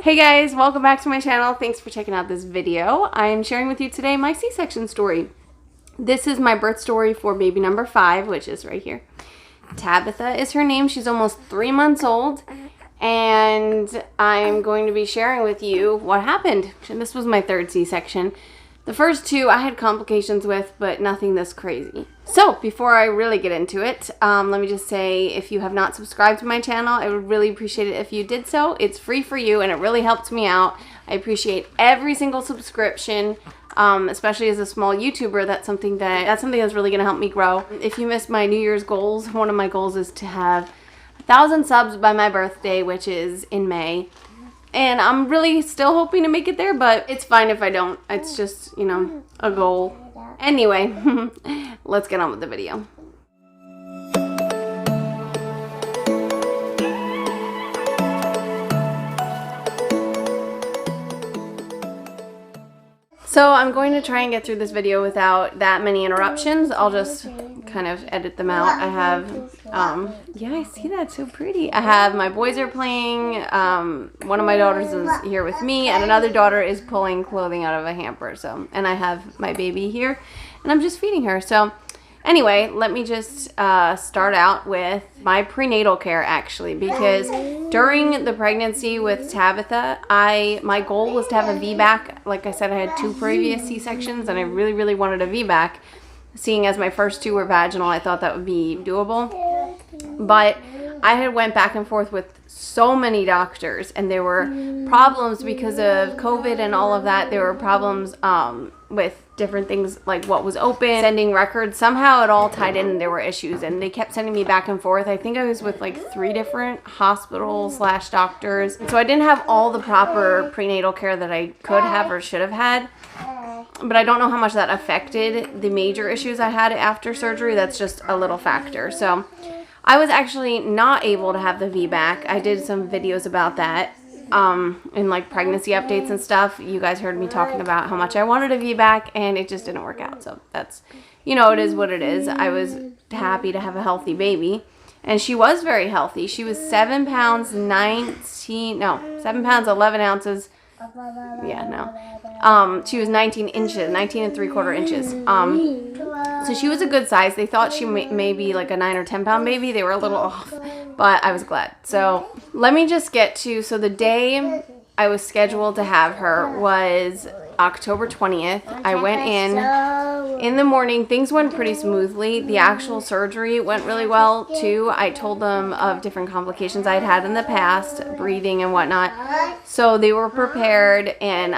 Hey guys, welcome back to my channel. Thanks for checking out this video. I'm sharing with you today my C-section story. This is my birth story for baby number 5, which is right here. Tabitha is her name. She's almost 3 months old, and I'm going to be sharing with you what happened. And this was my 3rd C-section. The first 2 I had complications with, but nothing this crazy. So before I really get into it, let me just say, if you have not subscribed to my channel, I would really appreciate it if you did so. It's free for you and it really helps me out. I appreciate every single subscription, especially as a small YouTuber. That's something that's really going to help me grow. If you missed my New Year's goals, one of my goals is to have 1,000 subs by my birthday, which is in May. And I'm really still hoping to make it there, but it's fine if I don't. It's just, you know, a goal. Anyway, let's get on with the video. So I'm going to try and get through this video without that many interruptions. I'll just kind of edit them out. I have, yeah, I see that, so pretty. I have my boys are playing, one of my daughters is here with me, and another daughter is pulling clothing out of a hamper. So, and I have my baby here, and I'm just feeding her. So anyway, let me just start out with my prenatal care, actually, because during the pregnancy with Tabitha, my goal was to have a VBAC. Like I said, I had 2 previous C-sections, and I really, really wanted a VBAC. Seeing as my first 2 were vaginal, I thought that would be doable. But I had went back and forth with so many doctors, and there were problems because of COVID and all of that. There were problems with different things like what was open, sending records. Somehow it all tied in and there were issues, and they kept sending me back and forth. I think I was with like 3 different hospitals / doctors. So I didn't have all the proper prenatal care that I could have or should have had. But I don't know how much that affected the major issues I had after surgery. That's just a little factor. So I was actually not able to have the VBAC. I did some videos about that in like pregnancy updates and stuff. You guys heard me talking about how much I wanted a VBAC, and it just didn't work out. So that's, you know, it is what it is. I was happy to have a healthy baby, and she was very healthy. She was 7 pounds 7 pounds 11 ounces. Yeah, no. She was 19 inches, 19 3/4 inches. So she was a good size. They thought she may be like a 9 or 10 pound baby. They were a little off, but I was glad. So let me just get to, so the day I was scheduled to have her was October 20th. I went in the morning. Things went pretty smoothly. The actual surgery went really well too. I told them of different complications I'd had in the past, breathing and whatnot. So they were prepared, and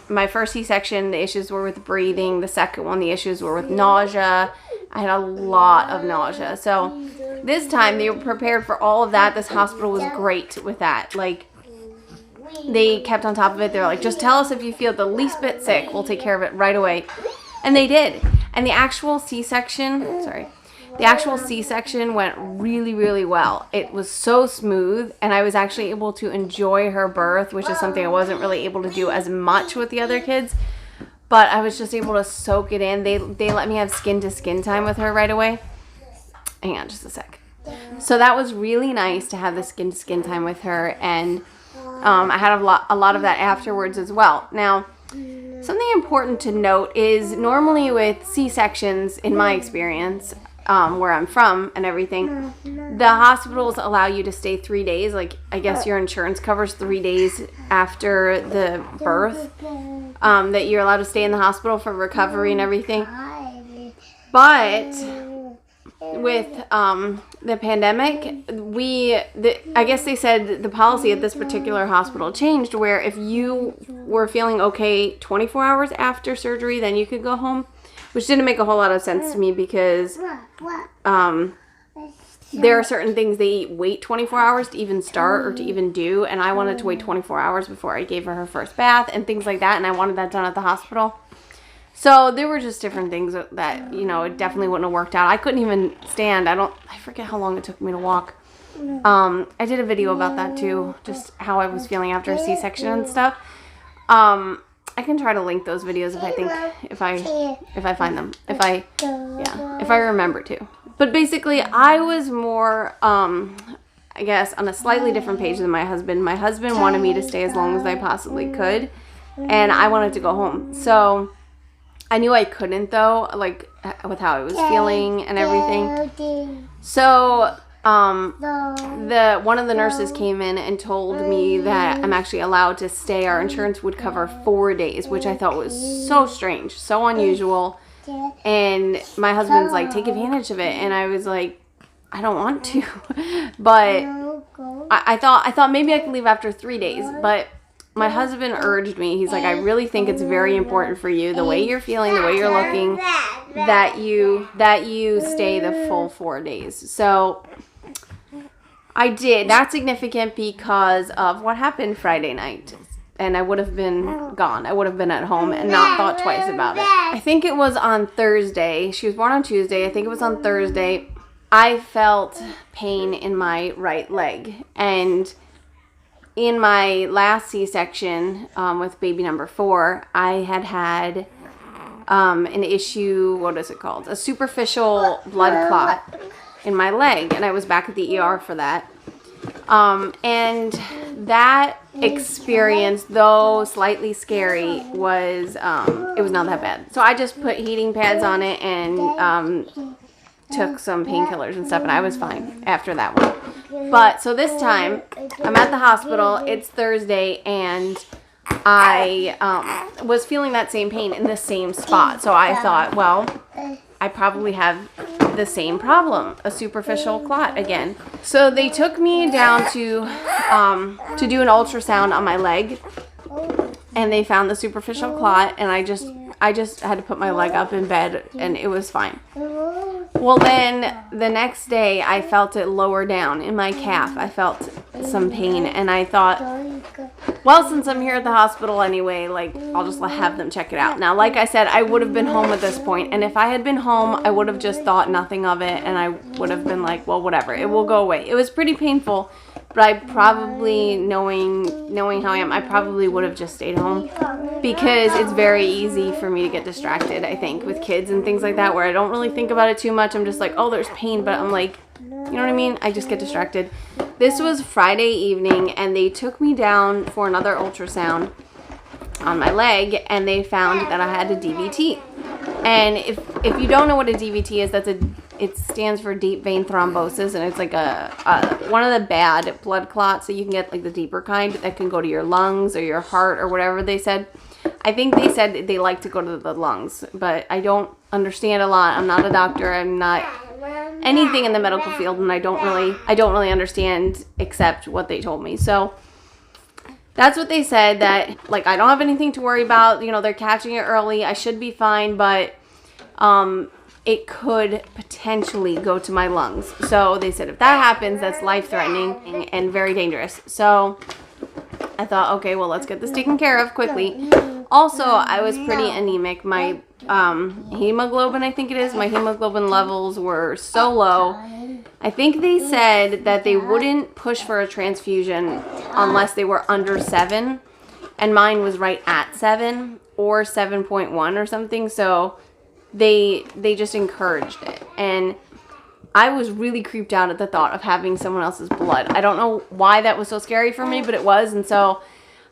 my first C-section, the issues were with breathing. The second one, the issues were with nausea. I had a lot of nausea. So this time they were prepared for all of that. This hospital was great with that. Like, they kept on top of it. They're like, just tell us if you feel the least bit sick. We'll take care of it right away. And they did. And the actual C-section, went really, really well. It was so smooth, and I was actually able to enjoy her birth, which is something I wasn't really able to do as much with the other kids. But I was just able to soak it in. They let me have skin-to-skin time with her right away. Hang on just a sec. So that was really nice to have the skin-to-skin time with her, and I had a lot of that afterwards as well. Now, something important to note is normally with C-sections, in my experience, where I'm from and everything, the hospitals allow you to stay 3 days. Like, I guess your insurance covers 3 days after the birth, that you're allowed to stay in the hospital for recovery and everything. But with the pandemic, I guess they said the policy at this particular hospital changed, where if you were feeling okay 24 hours after surgery, then you could go home, which didn't make a whole lot of sense to me, because there are certain things they wait 24 hours to even start or to even do, and I wanted to wait 24 hours before I gave her first bath and things like that, and I wanted that done at the hospital. So there were just different things that, you know, it definitely wouldn't have worked out. I couldn't even stand. I forget how long it took me to walk. I did a video about that too, just how I was feeling after a C-section and stuff. I can try to link those videos if I find them, if I remember to. But basically, I was more I guess, on a slightly different page than my husband. My husband wanted me to stay as long as I possibly could, and I wanted to go home. So I knew I couldn't, though, like, with how I was feeling and everything. So one of the nurses came in and told me that I'm actually allowed to stay. Our insurance would cover 4 days, which I thought was so strange, so unusual. And my husband's like, take advantage of it. And I was like, I don't want to. But I thought maybe I could leave after 3 days. But my husband urged me. He's like, I really think it's very important for you, the way you're feeling, the way you're looking, that you stay the full 4 days. So I did. That's significant because of what happened Friday night. And I would have been gone. I would have been at home and not thought twice about it. I think it was on Thursday. She was born on Tuesday. I think it was on Thursday. I felt pain in my right leg. And in my last C-section with baby number 4, I had an issue, what is it called? A superficial blood clot in my leg, and I was back at the ER for that. And that experience, though slightly scary, was it was not that bad. So I just put heating pads on it and took some painkillers and stuff, and I was fine after that one. But so this time I'm at the hospital. It's Thursday, and I was feeling that same pain in the same spot. So I thought, well, I probably have the same problem, a superficial clot again. So they took me down to do an ultrasound on my leg, and they found the superficial clot, and I just had to put my leg up in bed, and it was fine. Well, then the next day I felt it lower down in my calf. I felt some pain, and I thought, well, since I'm here at the hospital anyway, like, I'll just have them check it out. Now, like I said, I would have been home at this point, and if I had been home, I would have just thought nothing of it, and I would have been like, well, whatever, it will go away. It was pretty painful, but I probably, knowing how I am, I probably would have just stayed home, because it's very easy for me to get distracted, I think, with kids and things like that, where I don't really think about it too much. I'm just like, oh, there's pain, but I'm like, you know what I mean? I just get distracted. This was Friday evening, and they took me down for another ultrasound on my leg, and they found that I had a DVT. And if you don't know what a DVT is, it stands for deep vein thrombosis, and it's like one of the bad blood clots. So you can get like the deeper kind that can go to your lungs or your heart or whatever they said. I think they said they like to go to the lungs, but I don't understand a lot. I'm not a doctor. I'm not anything in the medical field, and I don't really understand except what they told me. So that's what they said, that like I don't have anything to worry about. You know, they're catching it early. I should be fine, but it could potentially go to my lungs. So they said if that happens, that's life-threatening and very dangerous. So I thought, okay, well, let's get this taken care of quickly. Also, I was pretty anemic. My hemoglobin, I think it is, my hemoglobin levels were so low. I think they said that they wouldn't push for a transfusion unless they were under 7, and mine was right at 7 or 7.1 or something. So they just encouraged it, and I was really creeped out at the thought of having someone else's blood. I don't know why that was so scary for me, but it was. And so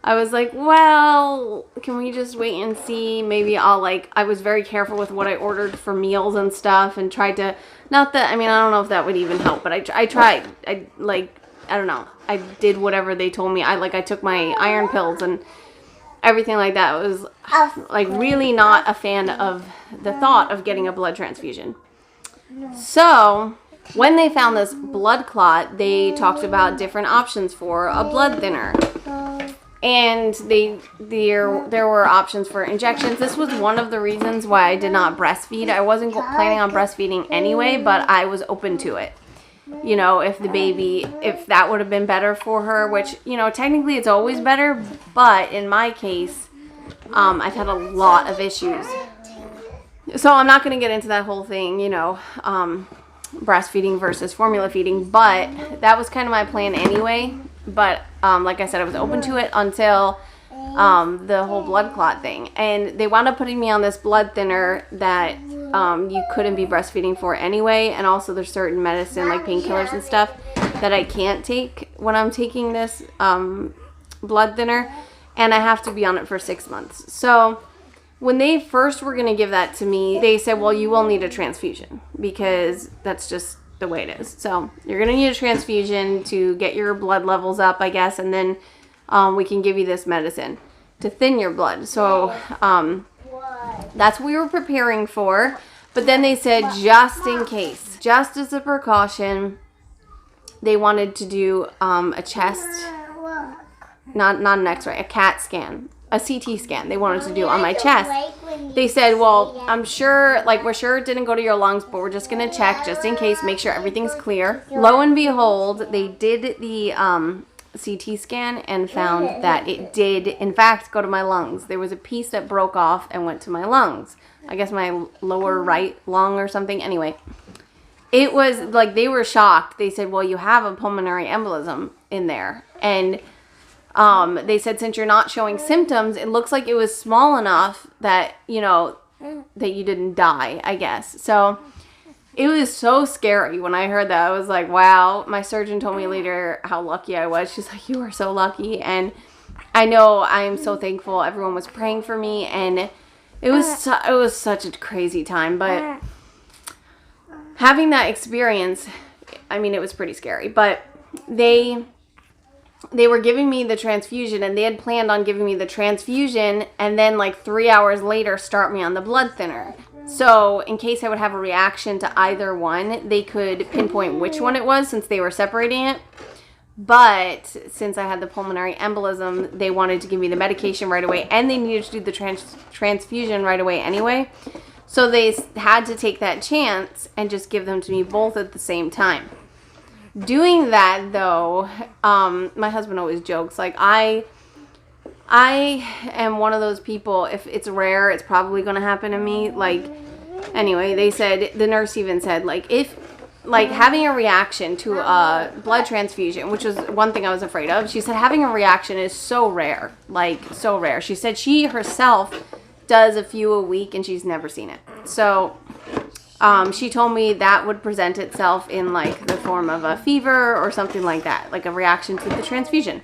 I was like, well, can we just wait and see? Maybe I was very careful with what I ordered for meals and stuff, and tried to, not that, I mean, I don't know if that would even help, but I tried. I don't know. I did whatever they told me. I took my iron pills and everything like that. I was like really not a fan of the thought of getting a blood transfusion. So when they found this blood clot, they talked about different options for a blood thinner. And there were options for injections. This was one of the reasons why I did not breastfeed. I wasn't planning on breastfeeding anyway, but I was open to it. You know, if that would have been better for her, which, you know, technically it's always better, but in my case, I've had a lot of issues. So I'm not going to get into that whole thing, you know, breastfeeding versus formula feeding, but that was kind of my plan anyway. But like I said, I was open to it until the whole blood clot thing. And they wound up putting me on this blood thinner that you couldn't be breastfeeding for anyway. And also there's certain medicine like painkillers and stuff that I can't take when I'm taking this blood thinner, and I have to be on it for 6 months. So when they first were going to give that to me, they said, well, you will need a transfusion because that's just the way it is. So you're going to need a transfusion to get your blood levels up, I guess, and then we can give you this medicine to thin your blood. So that's what we were preparing for. But then they said, just in case, just as a precaution, they wanted to do a chest, not an x-ray, a CAT scan, a CT scan they wanted to do on my chest. They said, well, I'm sure, like, we're sure it didn't go to your lungs, but we're just going to check just in case, make sure everything's clear. Lo and behold, they did the CT scan and found that it did, in fact, go to my lungs. There was a piece that broke off and went to my lungs. I guess my lower right lung or something. Anyway, it was like they were shocked. They said, well, you have a pulmonary embolism in there. And they said, since you're not showing symptoms, it looks like it was small enough that, you know, that you didn't die, I guess. So it was so scary when I heard that. I was like, wow. My surgeon told me later how lucky I was. She's like, you are so lucky. And I know I'm so thankful. Everyone was praying for me, and it was such a crazy time. But having that experience, I mean, it was pretty scary. But they were giving me the transfusion, and they had planned on giving me the transfusion and then like 3 hours later start me on the blood thinner. So in case I would have a reaction to either one, they could pinpoint which one it was since they were separating it. But since I had the pulmonary embolism, they wanted to give me the medication right away, and they needed to do the transfusion right away anyway. So they had to take that chance and just give them to me both at the same time. Doing that, though, my husband always jokes, like, I am one of those people, if it's rare, it's probably going to happen to me. Like, anyway, they said, the nurse even said, like, if, like, having a reaction to a blood transfusion, which was one thing I was afraid of, she said having a reaction is so rare, like, so rare. She said she herself does a few a week, and she's never seen it. So she told me that would present itself in like the form of a fever or something like that, like a reaction to the transfusion.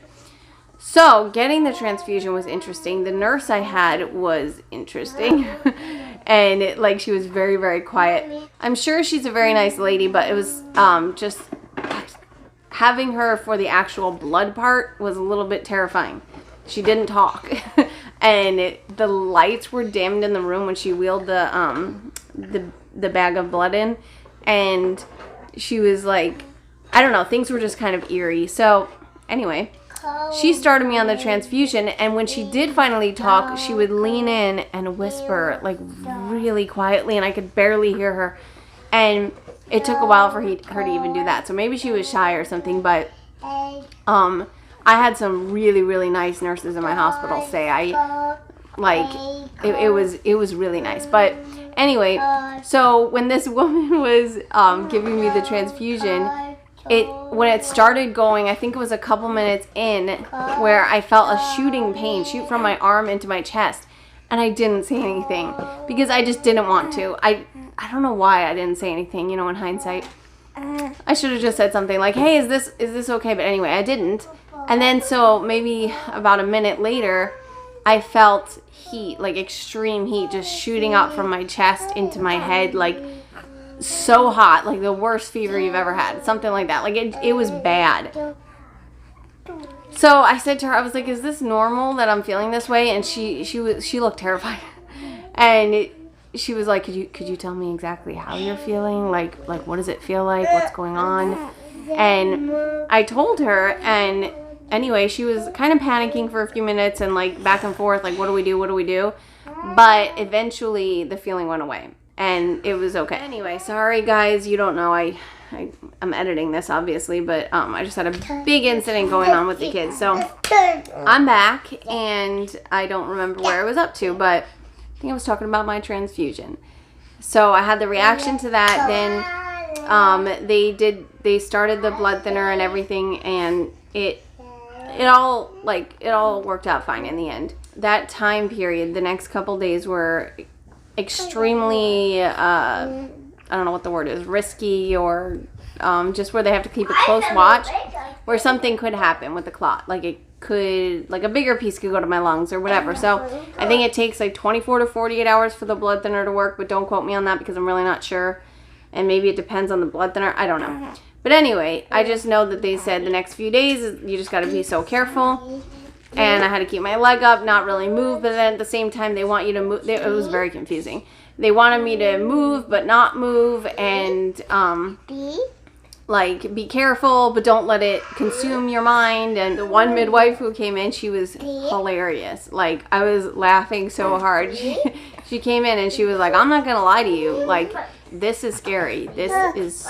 So getting the transfusion was interesting. The nurse I had was interesting. And like she was very, very quiet. I'm sure she's a very nice lady, but it was just having her for the actual blood part was a little bit terrifying. She didn't talk. And the lights were dimmed in the room when she wheeled the bag of blood in, and she was like, I don't know, things were just kind of eerie. So anyway, she started me on the transfusion, and when she did finally talk, she would lean in and whisper like really quietly, and I could barely hear her. And it took a while for her to even do that. So maybe she was shy or something, but I had some really, really nice nurses in my hospital say it was really nice. But anyway, so when this woman was giving me the transfusion, when it started going, I think it was a couple minutes in, where I felt a shooting pain shoot from my arm into my chest, and I didn't say anything because I just didn't want to. I don't know why I didn't say anything, you know, in hindsight. I should have just said something like, hey, is this okay? But anyway, I didn't. And then so maybe about a minute later, I felt heat, like extreme heat, just shooting up from my chest into my head, like so hot, like the worst fever you've ever had, something like that. Like it was bad. So I said to her, I was like, is this normal that I'm feeling this way? And she looked terrified. And she was like, could you tell me exactly how you're feeling? Like what does it feel like? What's going on? And I told her, and anyway, she was kind of panicking for a few minutes and like back and forth, like, what do we do? But eventually the feeling went away and it was okay. Anyway, sorry guys, you don't know, I'm editing this obviously, but I just had a big incident going on with the kids. So I'm back, and I don't remember where I was up to, but I think I was talking about my transfusion. So I had the reaction to that. Then they started the blood thinner and everything, and it all worked out fine in the end. That time period, the next couple days were extremely I don't know what the word is, risky or just where they have to keep a close watch, where something could happen with the clot. Like it could, like a bigger piece could go to my lungs or whatever. So I think it takes like 24 to 48 hours for the blood thinner to work, but don't quote me on that because I'm really not sure. And maybe it depends on the blood thinner. I don't know. But anyway, I just know that they said the next few days, you just got to be so careful. And I had to keep my leg up, not really move, but then at the same time, they want you to move. It was very confusing. They wanted me to move, but not move, and like be careful, but don't let it consume your mind. And the one midwife who came in, she was hilarious. Like, I was laughing so hard. She came in and she was like, I'm not gonna lie to you, like, this is scary, this is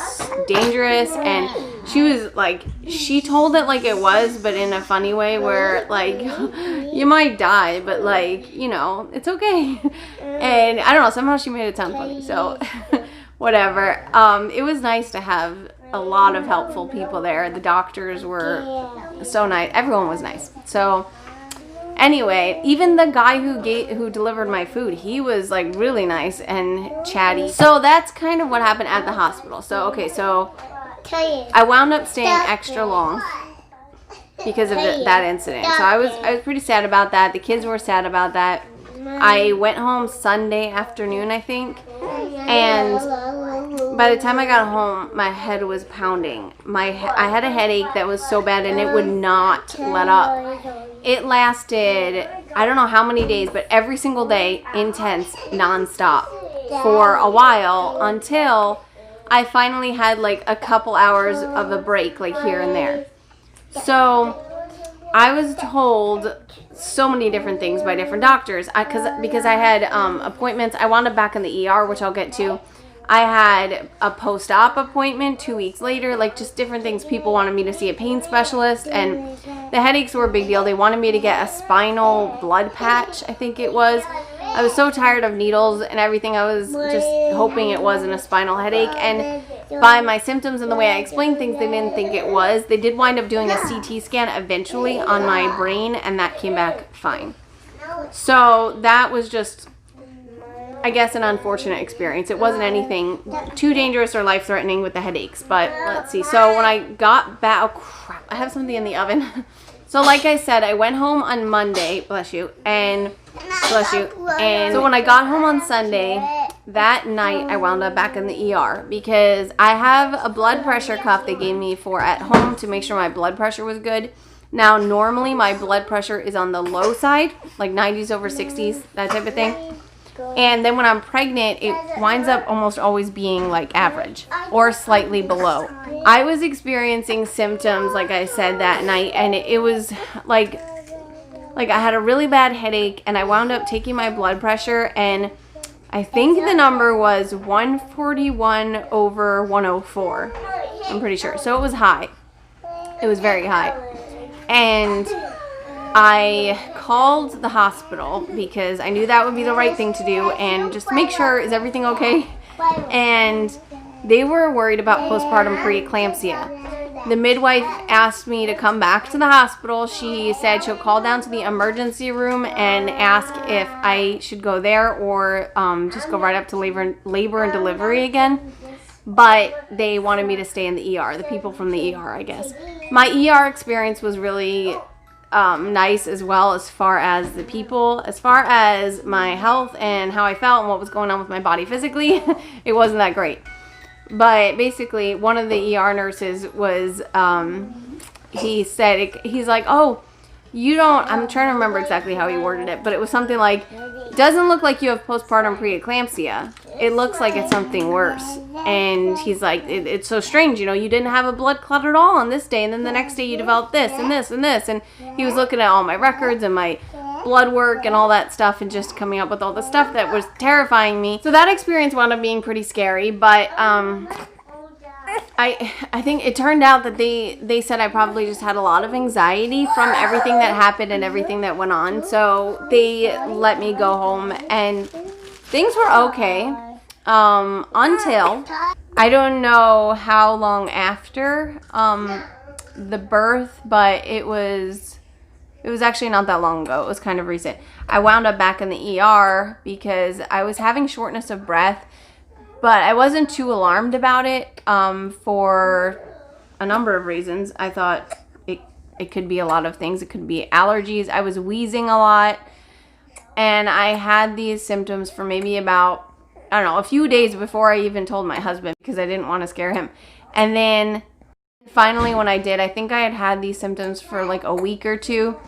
dangerous. And she was like, she told it like it was, but in a funny way, where like, you might die, but like, you know, it's okay. And I don't know, somehow she made it sound funny, so whatever. It was nice to have a lot of helpful people there. The doctors were so nice, everyone was nice. So anyway, even the guy who delivered my food, he was like really nice and chatty. So that's kind of what happened at the hospital. So okay, so I wound up staying extra long because of that incident. So I was pretty sad about that. The kids were sad about that. I went home Sunday afternoon, I think, and by the time I got home, my head was pounding. I had a headache that was so bad, and it would not let up. It lasted, I don't know how many days, but every single day, intense, nonstop, for a while, until I finally had like a couple hours of a break, like here and there. So I was told so many different things by different doctors because I had appointments. I wound up back in the ER, which I'll get to. I had a post-op appointment 2 weeks later, like just different things. People wanted me to see a pain specialist, and the headaches were a big deal. They wanted me to get a spinal blood patch, I think it was. I was so tired of needles and everything. I was just hoping it wasn't a spinal headache, and by my symptoms and the way I explained things, they didn't think it was. They did wind up doing a CT scan eventually on my brain, and that came back fine. So that was just, I guess, an unfortunate experience. It wasn't anything too dangerous or life-threatening with the headaches, but let's see. So when I got back, oh crap, I have something in the oven. So like I said, I went home on Monday, bless you, and so when I got home on Sunday, that night I wound up back in the ER because I have a blood pressure cuff they gave me for at home to make sure my blood pressure was good. Now, normally my blood pressure is on the low side, like 90s over 60s, that type of thing. And then when I'm pregnant, it winds up almost always being like average or slightly below. I was experiencing symptoms, like I said, that night, and it was like I had a really bad headache, and I wound up taking my blood pressure, and I think the number was 141 over 104. I'm pretty sure. So it was high. It was very high. And I called the hospital because I knew that would be the right thing to do, and just make sure, is everything okay? And they were worried about postpartum preeclampsia. The midwife asked me to come back to the hospital. She said she'll call down to the emergency room and ask if I should go there or just go right up to labor and delivery again. But they wanted me to stay in the ER, the people from the ER, I guess. My ER experience was really nice as well, as far as the people. As far as my health and how I felt and what was going on with my body physically, it wasn't that great. But basically, one of the ER nurses was, he said, he's like, oh, you don't, I'm trying to remember exactly how he worded it, but it was something like, doesn't look like you have postpartum preeclampsia. It looks like it's something worse. And he's like, it's so strange, you know, you didn't have a blood clot at all on this day, and then the next day you developed this and this and this. And he was looking at all my records and my blood work and all that stuff, and just coming up with all the stuff that was terrifying me. So that experience wound up being pretty scary, but I think it turned out that they said I probably just had a lot of anxiety from everything that happened and everything that went on. So they let me go home, and things were okay until, I don't know how long after the birth, but it was actually not that long ago. It was kind of recent. I wound up back in the ER because I was having shortness of breath But I wasn't too alarmed about it for a number of reasons. I thought it could be a lot of things. It could be allergies. I was wheezing a lot. And I had these symptoms for maybe about, I don't know, a few days before I even told my husband because I didn't want to scare him. And then finally when I did, I think I had had these symptoms for like a week or two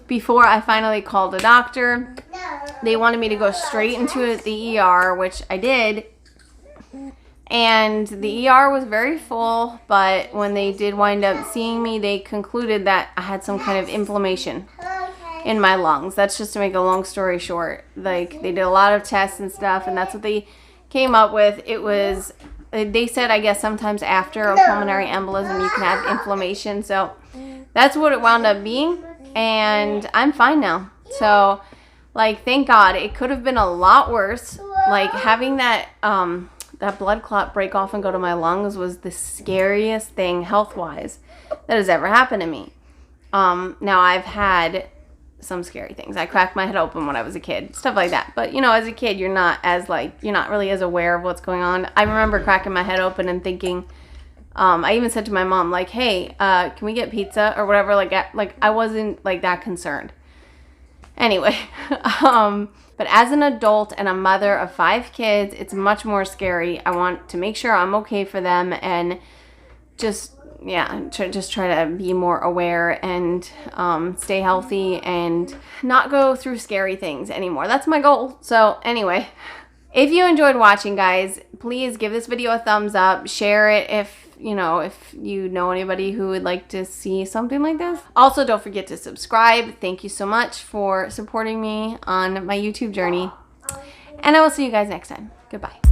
before I finally called a doctor. They wanted me to go straight into the ER, which I did. And the ER was very full, but when they did wind up seeing me, they concluded that I had some kind of inflammation in my lungs. That's just to make a long story short. Like, they did a lot of tests and stuff, and that's what they came up with. It was, they said, I guess sometimes after a pulmonary embolism you can have inflammation. So that's what it wound up being, and I'm fine now. So, like, thank God. It could have been a lot worse. Like, having that that blood clot break off and go to my lungs was the scariest thing health-wise that has ever happened to me. Now, I've had some scary things. I cracked my head open when I was a kid, stuff like that. But, you know, as a kid, you're not really as aware of what's going on. I remember cracking my head open and thinking, I even said to my mom, like, hey, can we get pizza or whatever? Like I wasn't like that concerned. Anyway, but as an adult and a mother of 5 kids, it's much more scary. I want to make sure I'm okay for them and just try to be more aware and stay healthy and not go through scary things anymore. That's my goal. So anyway, if you enjoyed watching, guys, please give this video a thumbs up. Share it if you know anybody who would like to see something like this. Also, don't forget to subscribe. Thank you so much for supporting me on my YouTube journey. And I will see you guys next time. Goodbye.